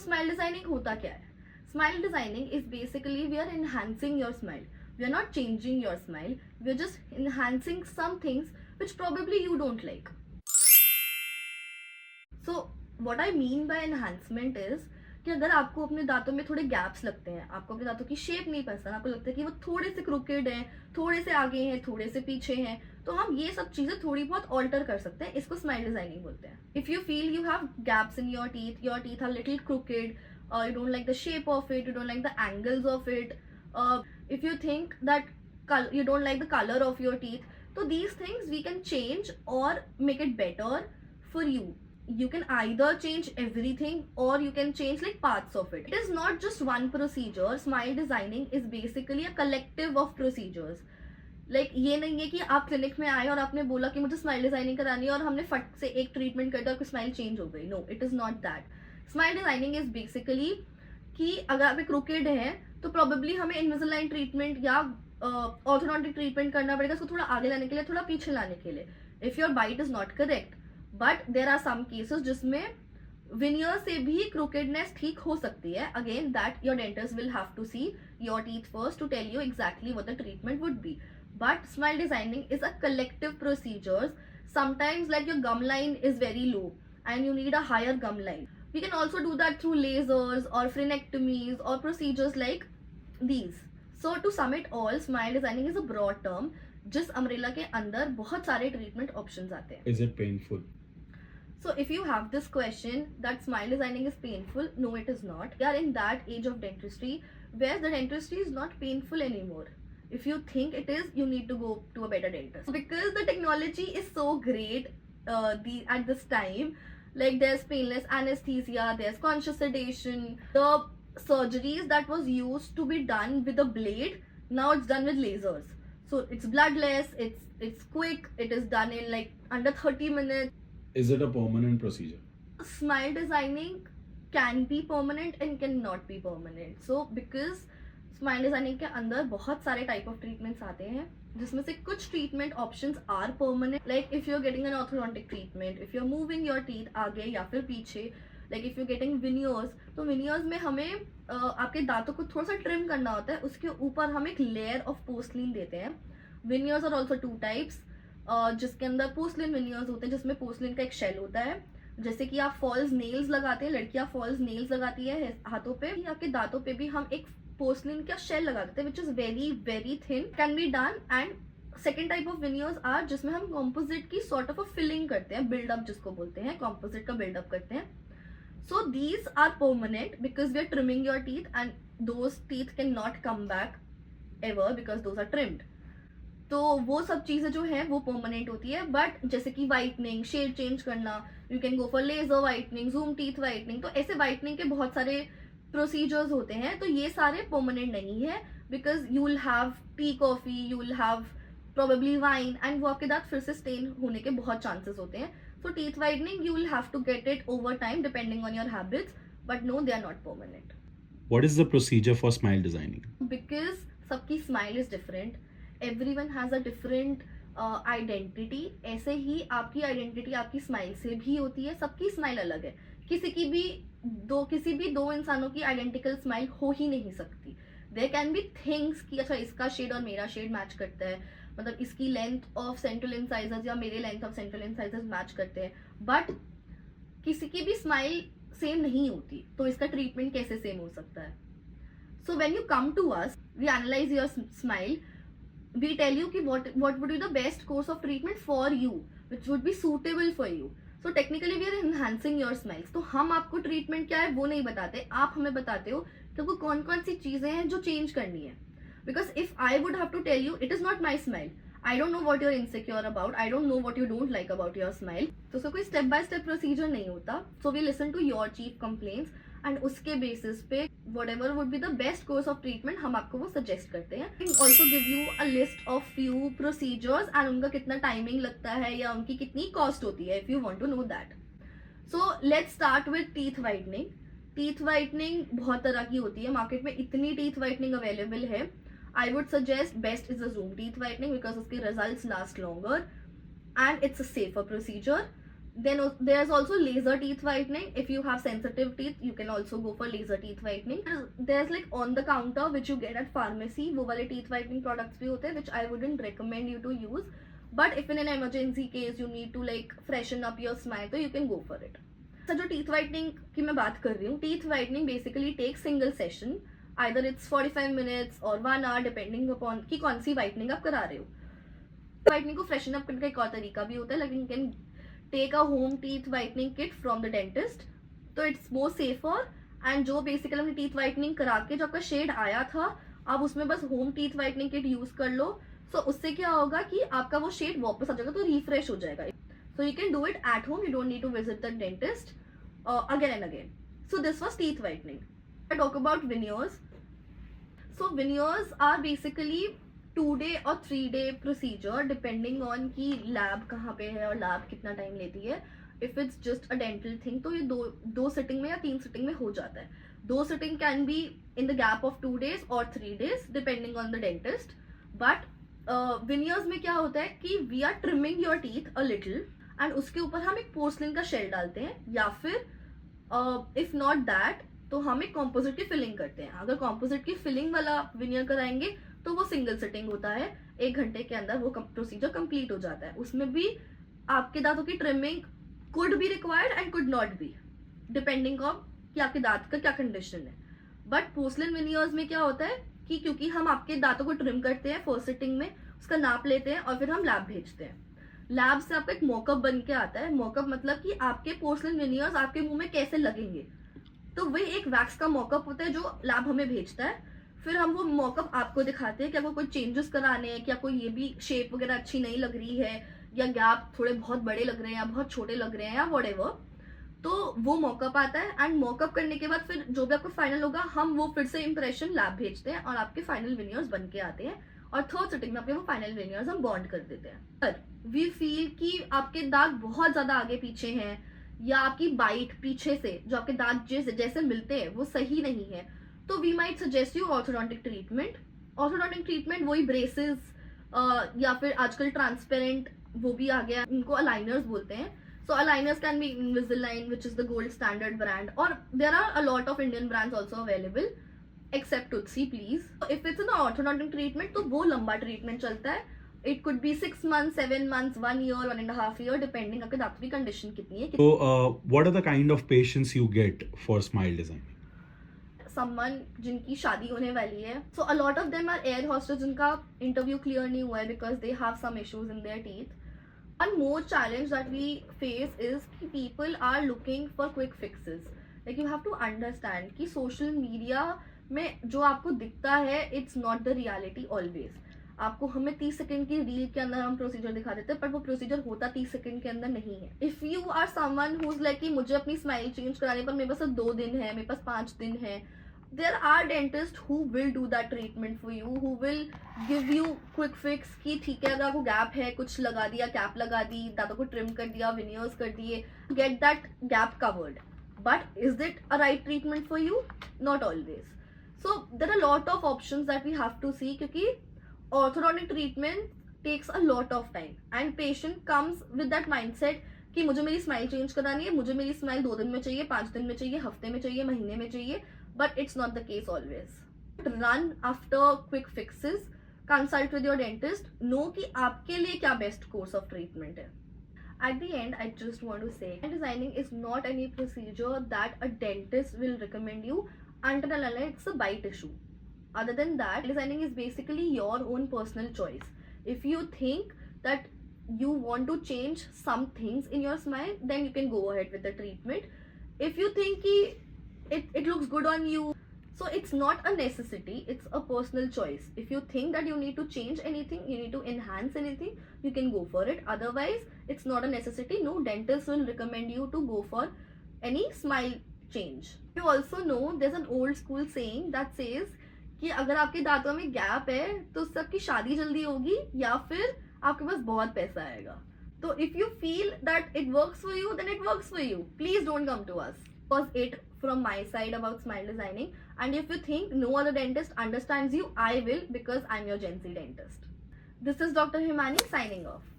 Smile designing होता क्या है? Smile designing is basically we are enhancing your smile. We are not changing your smile. We are just enhancing some things which probably you don't like. So what I mean by enhancement is कि अगर आपको अपने दांतों में थोड़े gaps लगते हैं, आपको अपने दांतों की शेप नहीं पसंद, आपको लगता है कि वो थोड़े से क्रूकेड हैं, थोड़े से आगे हैं, थोड़े से पीछे हैं, तो हम ये सब चीजें थोड़ी बहुत ऑल्टर कर सकते हैं. इसको स्माइल डिजाइनिंग बोलते हैं. If you feel you have gaps in your teeth are little crooked, you don't like the shape of it, you don't like the angles of it, if you think that you don't like the color of your teeth, so these things we can change or make it better for you. You can either change everything or you can change like parts of it. It is not just one procedure. Smile designing is basically a collective of procedures. Like ये नहीं है कि आप clinic में आए और आपने बोला कि मुझे स्माइल डिजाइनिंग करानी है और हमने फट से एक ट्रीटमेंट कर दिया और स्माइल चेंज हो गई. No, it is not that. Smile designing is basically कि अगर आप एक क्रूकेड है तो प्रोबेबली हमें इनविजिलाइन ट्रीटमेंट या ऑर्थोडोंटिक ट्रीटमेंट करना पड़ेगा उसको थोड़ा आगे लाने के लिए, थोड़ा पीछे लाने के लिए, if your bite is not correct. But there are some cases जिसमें विनियर से भी क्रूकेडनेस ठीक हो सकती है. Again that your dentist will have to see your teeth first to tell you exactly what the treatment would be. But smile designing is a collective procedures. Sometimes like your gum line is very low and you need a higher gum line. We can also do that through lasers or frenectomies or procedures like these. So to sum it all, smile designing is a broad term जिस umbrella के अंदर बहुत सारे treatment options आते हैं. Is it painful? So if you have this question that smile designing is painful, no it is not. We are in that age of dentistry where the dentistry is not painful anymore. If you think it is, you need to go to a better dentist. Because the technology is so great at this time, like there's painless anesthesia, there's conscious sedation. The surgeries that was used to be done with a blade, now it's done with lasers. So it's bloodless, it's quick, it is done in like under 30 minutes. Is it a permanent procedure? Smile designing can be permanent and cannot be permanent. So because smile designing के अंदर बहुत सारे type of treatments आते हैं जिसमें से कुछ treatment options are permanent. Like if you are getting an orthodontic treatment, if you are moving your teeth आगे या फिर पीछे, like if you getting veneers, तो विनियर्स में हमें आपके दांतों को थोड़ा सा ट्रिम करना होता है, उसके ऊपर हम एक लेयर ऑफ पोर्सलिन देते हैं. विनियर्स आर ऑल्सो 2 टाइप्स, जिसके अंदर पोर्सलिन विनियर्स होते हैं जिसमें पोर्सलिन का एक शेल होता है. जैसे कि आप फॉल्स नेल्स लगाते हैं, लड़कियां फॉल्स नेल्स लगाती है हाथों पे, आपके दांतों पे भी हम एक पोर्सलिन का शेल लगा देते हैं which is very very thin, can be done. And second type of veneers are जिसमें हम कॉम्पोजिट की सॉर्ट ऑफ अ फिलिंग करते हैं, बिल्डअप जिसको बोलते हैं, कॉम्पोजिट का बिल्डअप करते हैं. So these are permanent because we are trimming your teeth and those teeth can not come back ever because those are trimmed. तो वो सब चीजें जो है वो परमानेंट होती है. बट जैसे कि वाइटनिंग, शेड चेंज करना, you can go for laser whitening, zoom teeth whitening, तो ऐसे वाइटनिंग के बहुत सारे प्रोसीजर्स होते हैं. तो ये सारे परमानेंट नहीं है because you will have tea coffee, you will have probably wine and वो आपके दांत फिर से स्टेन होने के बहुत चांसेस होते हैं. So teeth whitening you will have to get it over time depending on your habits, but no they are not permanent. What is the procedure for smile designing? Because सबकी smile is different, everyone has a different identity. ऐसे ही आपकी identity आपकी smile से भी होती है. सबकी स्माइल अलग है. किसी भी दो इंसानों की आइडेंटिकल स्माइल हो ही नहीं सकती. देयर कैन बी थिंग्स कि अच्छा इसका शेड और मेरा शेड मैच करता है, मतलब इसकी लेंथ ऑफ सेंट्रल इंसाइजर्स या मेरे length of central incisors match करते हैं, बट किसी की भी स्माइल सेम नहीं होती, तो इसका ट्रीटमेंट कैसे सेम हो सकता है? So when you come to us, we analyse your smile, we tell you कि what would be the best course of treatment for you which would be suitable for you. So technically we are enhancing your smiles. तो हम आपको treatment क्या है वो नहीं बताते, आप हमें बताते हो कि आपको कौन कौन सी चीजें हैं जो चेंज करनी है. Because if I would have to tell you it is not my smile, I don't know what you're insecure about, I don't know what you don't like about your smile. तो उसका कोई step by step procedure नहीं होता. So we listen to your chief complaints and उसके basis पे whatever would be the best course of treatment हम आपको वो सजेस्ट करते हैं. Also give you a list of few procedures and उनका कितना टाइमिंग लगता है या उनकी कितनी कॉस्ट होती है, if you want to know that. So let's start with teeth whitening. Teeth whitening बहुत तरह की होती है, मार्केट में इतनी टीथ वाइटनिंग अवेलेबल है. I would suggest best is a zoom teeth whitening because उसके results last longer and it's a safer procedure. There's also laser teeth whitening. If you have sensitive teeth, you can also go for laser teeth whitening. There's like on the counter which you get at pharmacy, वो वाले teeth whitening products भी होते हैं, which I wouldn't recommend you to use. But if in an emergency case you need to like freshen up your smile, तो you can go for it. So जो teeth whitening की मैं बात कर रही हूँ, teeth whitening basically takes single session. Either it's 45 minutes or 1 hour depending upon कि कौन सी whitening आप करा रहे हो. Whitening को freshen up करने का एक और तरीका भी होता है, लेकिन you can take a home teeth whitening kit from the dentist, तो it's more safer. and जो basically हमने teeth whitening करा के जो आपका shade आया था, आप उसमें बस home teeth whitening kit use कर लो. so उससे क्या होगा कि आपका वो shade वापस आ जाएगा, तो refresh हो जाएगा. so you can do it at home, you don't need to visit the dentist again and again. so this was teeth whitening. I talk about veneers. so veneers are basically 2-day or 3-day procedure depending on कि lab कहाँ पे है और lab कितना time लेती है. If it's just a dental thing, तो ये दो sitting में या 3 sitting में हो जाता है. 2 sitting can be in the gap of 2 days or 3 days depending on the dentist. But veneers में क्या होता है कि we are trimming your teeth a little and उसके ऊपर हम एक porcelain का shell डालते हैं, या फिर if not that तो हम एक composite की filling करते हैं. अगर composite की filling वाला veneer कराएंगे तो वो सिंगल सिटिंग होता है, 1 घंटे के अंदर वो प्रोसीजर कंप्लीट हो जाता है. उसमें भी आपके दांतों की trimming could be required and could not be, depending on कि आपके दांत का क्या कंडीशन है. बट पोर्सलिन विनियर्स में क्या होता है कि क्योंकि हम आपके दांतों को ट्रिम करते हैं फर्स्ट सिटिंग में, उसका नाप लेते हैं और फिर हम लैब भेजते हैं. लैब से आपका एक मॉकअप बन के आता है. मॉकअप मतलब कि आपके पोर्सलिन विनियर्स आपके मुंह में कैसे लगेंगे, तो वही एक वैक्स का मॉकअप होता है जो लैब हमें भेजता है. फिर हम वो मॉकअप आपको दिखाते हैं कि आपको कोई चेंजेस कराने हैं, क्या कोई ये भी शेप वगैरह अच्छी नहीं लग रही है, या गैप थोड़े बहुत बड़े लग रहे हैं या बहुत छोटे लग रहे हैं या व्हाटएवर. तो वो मॉकअप आता है एंड मॉकअप करने के बाद फिर जो भी आपका फाइनल होगा हम वो फिर से इंप्रेशन लैब भेजते हैं और आपके फाइनल विनियर्स बन के आते हैं. और थर्ड सिटिंग में आपके वो फाइनल विनियर्स हम बॉन्ड कर देते हैं. पर वी फील कि आपके दांत बहुत ज्यादा आगे पीछे हैं, या आपकी बाइट पीछे से जो आपके दांत जैसे मिलते हैं वो सही नहीं है, तो we might suggest you orthodontic treatment. Orthodontic treatment वही ब्रेसेस या फिर आजकल ट्रांसपेरेंट वो भी आ गया, इनको अलाइनर्स बोलते हैं. So aligners can be Invisalign which is the gold standard brand, और there are a lot of Indian brands also available except Toothsi please. If it's an orthodontic treatment तो वो लंबा ट्रीटमेंट चलता है. इट कुड बी 6 months, 7 months, 1 year, 1.5 year, depending आपके दांतों की कंडीशन कितनी है. So, what are the kind of patients you get for smile designing? Someone जिनकी शादी होने वाली है. So a lot of them are air hostess जिनका इंटरव्यू क्लियर नहीं हुआ है because they have some issues in their teeth. One more challenge that we face is कि people are looking for quick fixes. Like you have to understand कि social media में जो आपको दिखता है it's not the reality always. आपको हमें 30 second की रील के अंदर हम प्रोसीजर दिखा देते हैं, पर वो प्रोसीजर होता 30 सेकंड के अंदर नहीं है. If you are someone who is like कि मुझे अपनी स्माइल चेंज कराने पर मेरे पास 2 दिन है, मेरे पास 5 दिन है, there are dentists who will do that treatment for you, who will give you quick fix कि ठीक है अगर आपको गैप है, कुछ लगा दिया, कैप लगा दी, दांतों को ट्रिम कर दिया, विनियर्स कर दिए, get that gap covered. But is it a right treatment for you? Not always. So there are a lot of options that we have to see, क्योंकि orthodontic treatment takes a lot of time and patient comes with that mindset कि मुझे मेरी smile change करानी है, मुझे मेरी smile 2 दिन में चाहिए, 5 दिन में चाहिए, हफ्ते में चाहिए, महीने में चाहिए. But it's not the case always. Run after quick fixes. Consult with your dentist. Know कि आपके लिए क्या best course of treatment है. At the end, I just want to say, designing is not any procedure that a dentist will recommend you until and unless it's a bite issue. Other than that, designing is basically your own personal choice. If you think that you want to change some things in your smile, then you can go ahead with the treatment. If you think it looks good on you, so it's not a necessity, it's a personal choice. If you think that you need to change anything, you need to enhance anything, you can go for it. Otherwise, it's not a necessity. No dentist will recommend you to go for any smile change. You also know there's an old school saying that says कि अगर आपके दांतों में gap है तो उससे आपकी शादी जल्दी होगी या फिर आपके पास बहुत पैसा आएगा. तो if you feel that it works for you, then it works for you. Please don't come to us. Was it from my side about smile designing, and if you think no other dentist understands you, I will, because I'm your Gen Z dentist. This is Dr. Himani signing off.